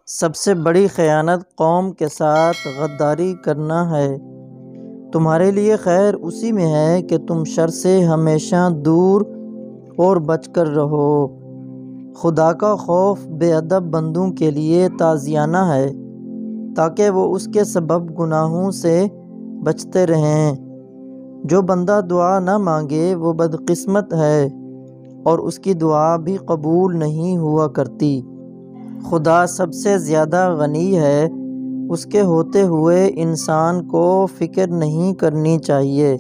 سب سے بڑی خیانت قوم کے ساتھ غداری کرنا ہے۔ تمہارے لیے خیر اسی میں ہے کہ تم شر سے ہمیشہ دور اور بچ کر رہو۔ خدا کا خوف بے ادب بندوں کے لیے تازیانہ ہے تاکہ وہ اس کے سبب گناہوں سے بچتے رہیں۔ جو بندہ دعا نہ مانگے وہ بدقسمت ہے اور اس کی دعا بھی قبول نہیں ہوا کرتی۔ خدا سب سے زیادہ غنی ہے، اس کے ہوتے ہوئے انسان کو فکر نہیں کرنی چاہیے۔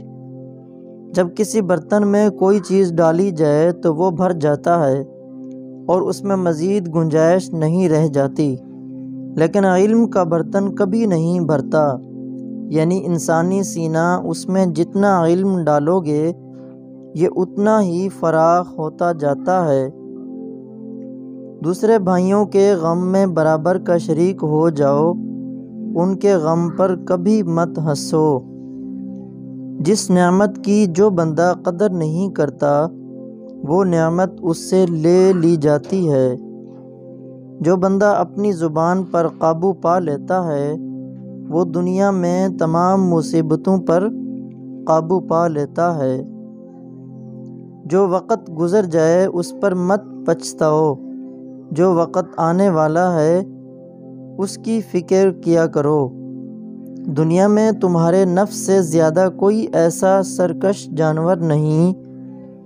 جب کسی برتن میں کوئی چیز ڈالی جائے تو وہ بھر جاتا ہے اور اس میں مزید گنجائش نہیں رہ جاتی، لیکن علم کا برتن کبھی نہیں بھرتا، یعنی انسانی سینہ، اس میں جتنا علم ڈالو گے یہ اتنا ہی فراخ ہوتا جاتا ہے۔ دوسرے بھائیوں کے غم میں برابر کا شریک ہو جاؤ، ان کے غم پر کبھی مت ہنسو۔ جس نعمت کی جو بندہ قدر نہیں کرتا وہ نعمت اس سے لے لی جاتی ہے۔ جو بندہ اپنی زبان پر قابو پا لیتا ہے وہ دنیا میں تمام مصیبتوں پر قابو پا لیتا ہے۔ جو وقت گزر جائے اس پر مت پچھتاؤ، جو وقت آنے والا ہے اس کی فکر کیا کرو۔ دنیا میں تمہارے نفس سے زیادہ کوئی ایسا سرکش جانور نہیں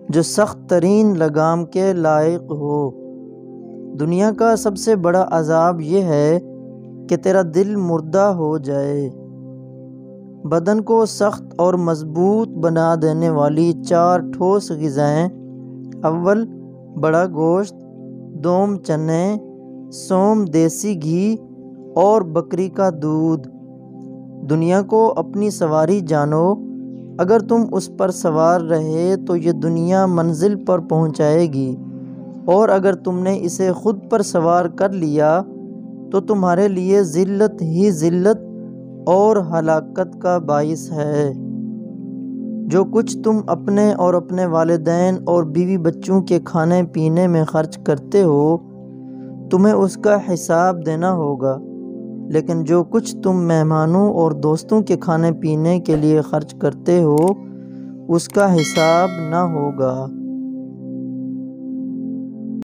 جو سخت ترین لگام کے لائق ہو۔ دنیا کا سب سے بڑا عذاب یہ ہے کہ تیرا دل مردہ ہو جائے۔ بدن کو سخت اور مضبوط بنا دینے والی 4 ٹھوس غذائیں: اول بڑا گوشت، دوم چنے، سوم دیسی گھی اور بکری کا دودھ۔ دنیا کو اپنی سواری جانو، اگر تم اس پر سوار رہے تو یہ دنیا منزل پر پہنچائے گی، اور اگر تم نے اسے خود پر سوار کر لیا تو تمہارے لیے ذلت ہی ذلت اور ہلاکت کا باعث ہے۔ جو کچھ تم اپنے اور اپنے والدین اور بیوی بچوں کے کھانے پینے میں خرچ کرتے ہو تمہیں اس کا حساب دینا ہوگا، لیکن جو کچھ تم مہمانوں اور دوستوں کے کھانے پینے کے لیے خرچ کرتے ہو اس کا حساب نہ ہوگا۔